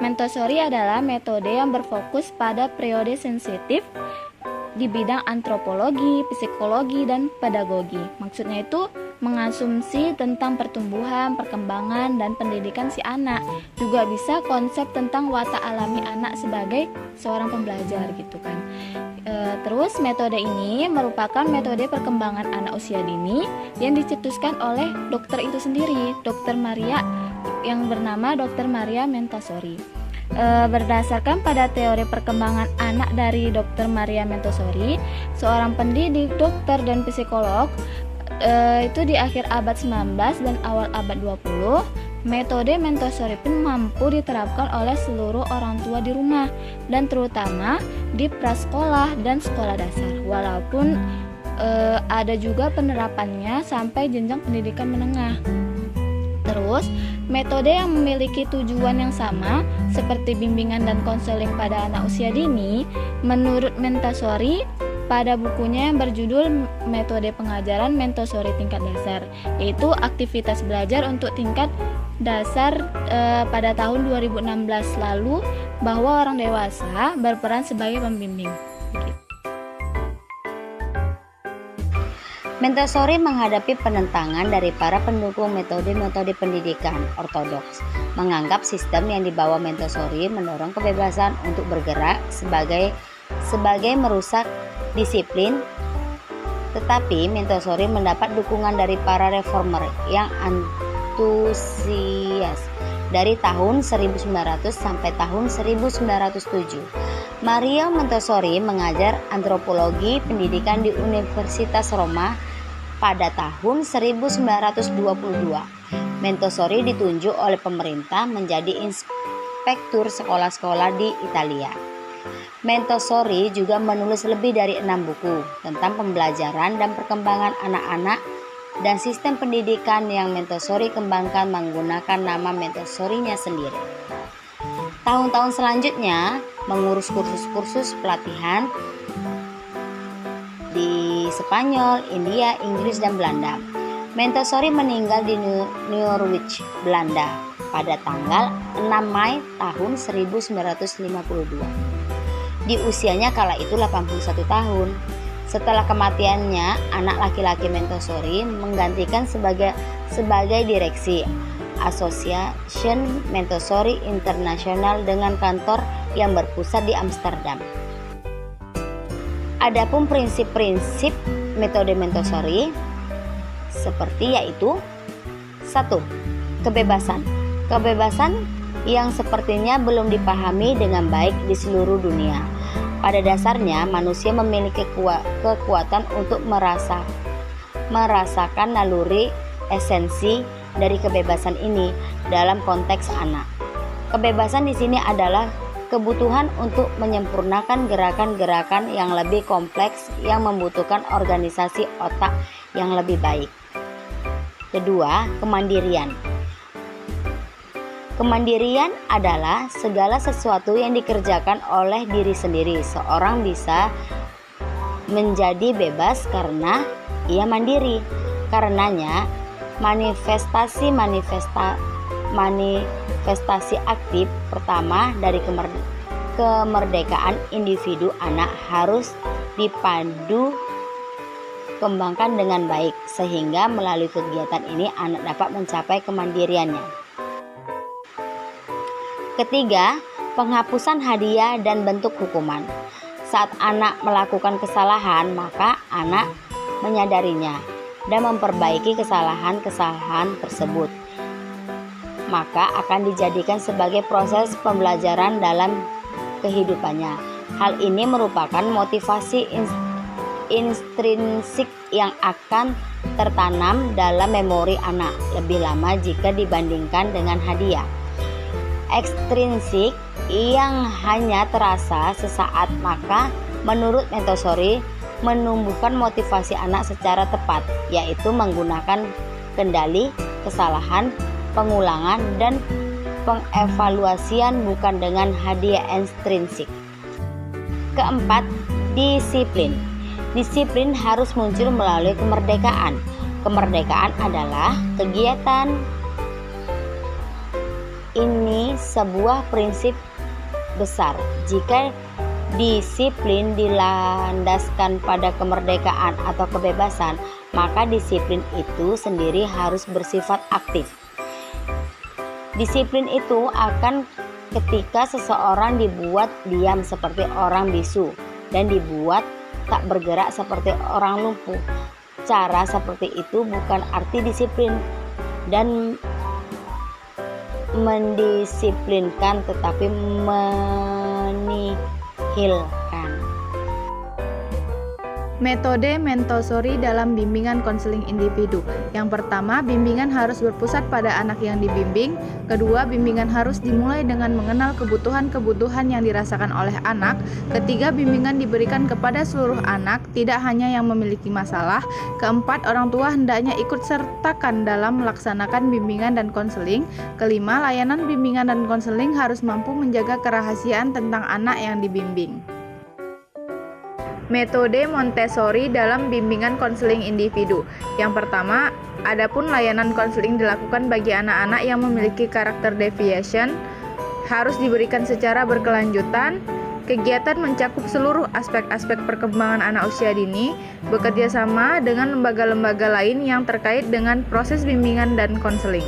Montessori adalah metode yang berfokus pada periode sensitif di bidang antropologi, psikologi, dan pedagogi. Maksudnya itu mengasumsi tentang pertumbuhan, perkembangan, dan pendidikan si anak. Juga bisa konsep tentang watak alami anak sebagai seorang pembelajar gitu kan. Terus metode ini merupakan metode perkembangan anak usia dini yang dicetuskan oleh dokter itu sendiri, Dokter Maria, yang bernama Dokter Maria Montessori. Berdasarkan pada teori perkembangan anak dari Dokter Maria Montessori, seorang pendidik, dokter, dan psikolog, itu di akhir abad 19 dan awal abad 20, metode Montessori pun mampu diterapkan oleh seluruh orang tua di rumah dan terutama di prasekolah dan sekolah dasar. Walaupun ada juga penerapannya sampai jenjang pendidikan menengah. Terus, metode yang memiliki tujuan yang sama seperti bimbingan dan konseling pada anak usia dini, menurut Montessori pada bukunya yang berjudul Metode Pengajaran Montessori Tingkat Dasar, yaitu aktivitas belajar untuk tingkat dasar pada tahun 2016 lalu, bahwa orang dewasa berperan sebagai pembimbing. Montessori menghadapi penentangan dari para pendukung metode-metode pendidikan ortodoks, menganggap sistem yang dibawa Montessori mendorong kebebasan untuk bergerak sebagai merusak disiplin. Tetapi Montessori mendapat dukungan dari para reformer yang antusias. Dari tahun 1900 sampai tahun 1907, Maria Montessori mengajar antropologi pendidikan di Universitas Roma. Pada tahun 1922, Montessori ditunjuk oleh pemerintah menjadi inspektur sekolah-sekolah di Italia. Montessori juga menulis lebih dari 6 buku tentang pembelajaran dan perkembangan anak-anak dan sistem pendidikan yang Montessori kembangkan menggunakan nama Montessori-nya sendiri. Tahun-tahun selanjutnya mengurus kursus-kursus pelatihan di Spanyol, India, Inggris, dan Belanda. Montessori meninggal di Norwich, Belanda pada tanggal 6 Mei tahun 1952. Di usianya kala itu 81 tahun. Setelah kematiannya, anak laki-laki Montessori menggantikan sebagai direksi Association Montessori International dengan kantor yang berpusat di Amsterdam. Adapun prinsip-prinsip metode Montessori seperti yaitu 1. Kebebasan yang sepertinya belum dipahami dengan baik di seluruh dunia. Pada dasarnya manusia memiliki kekuatan untuk merasakan naluri esensi dari kebebasan ini dalam konteks anak. Kebebasan di sini adalah kebutuhan untuk menyempurnakan gerakan-gerakan yang lebih kompleks yang membutuhkan organisasi otak yang lebih baik. Kedua, kemandirian. Kemandirian adalah segala sesuatu yang dikerjakan oleh diri sendiri. Seorang bisa menjadi bebas karena ia mandiri. Karenanya, manifestasi aktif pertama dari kemerdekaan individu anak harus dipadu kembangkan dengan baik, sehingga melalui kegiatan ini anak dapat mencapai kemandiriannya. Ketiga, penghapusan hadiah dan bentuk hukuman. Saat anak melakukan kesalahan, maka anak menyadarinya dan memperbaiki kesalahan-kesalahan tersebut. Maka akan dijadikan sebagai proses pembelajaran dalam kehidupannya. Hal ini merupakan motivasi intrinsik yang akan tertanam dalam memori anak lebih lama jika dibandingkan dengan hadiah ekstrinsik yang hanya terasa sesaat. Maka menurut Montessori menumbuhkan motivasi anak secara tepat, yaitu menggunakan kendali, kesalahan, pengulangan, dan pengevaluasian, bukan dengan hadiah ekstrinsik. Keempat, disiplin. Disiplin harus muncul melalui kemerdekaan. Kemerdekaan adalah kegiatan ini sebuah prinsip besar. Jika disiplin dilandaskan pada kemerdekaan atau kebebasan, maka disiplin itu sendiri harus bersifat aktif. Disiplin itu akan ketika seseorang dibuat diam seperti orang bisu dan dibuat tak bergerak seperti orang lumpuh. Cara seperti itu bukan arti disiplin dan mendisiplinkan, tetapi menihilkan. Metode Montessori dalam bimbingan konseling individu. Yang pertama, bimbingan harus berpusat pada anak yang dibimbing. Kedua, bimbingan harus dimulai dengan mengenal kebutuhan-kebutuhan yang dirasakan oleh anak. Ketiga, bimbingan diberikan kepada seluruh anak, tidak hanya yang memiliki masalah. Keempat, orang tua hendaknya ikut sertakan dalam melaksanakan bimbingan dan konseling. Kelima, layanan bimbingan dan konseling harus mampu menjaga kerahasiaan tentang anak yang dibimbing. Metode Montessori dalam bimbingan konseling individu. Yang pertama, adapun layanan konseling dilakukan bagi anak-anak yang memiliki karakter deviation harus diberikan secara berkelanjutan. Kegiatan mencakup seluruh aspek-aspek perkembangan anak usia dini, bekerja sama dengan lembaga-lembaga lain yang terkait dengan proses bimbingan dan konseling.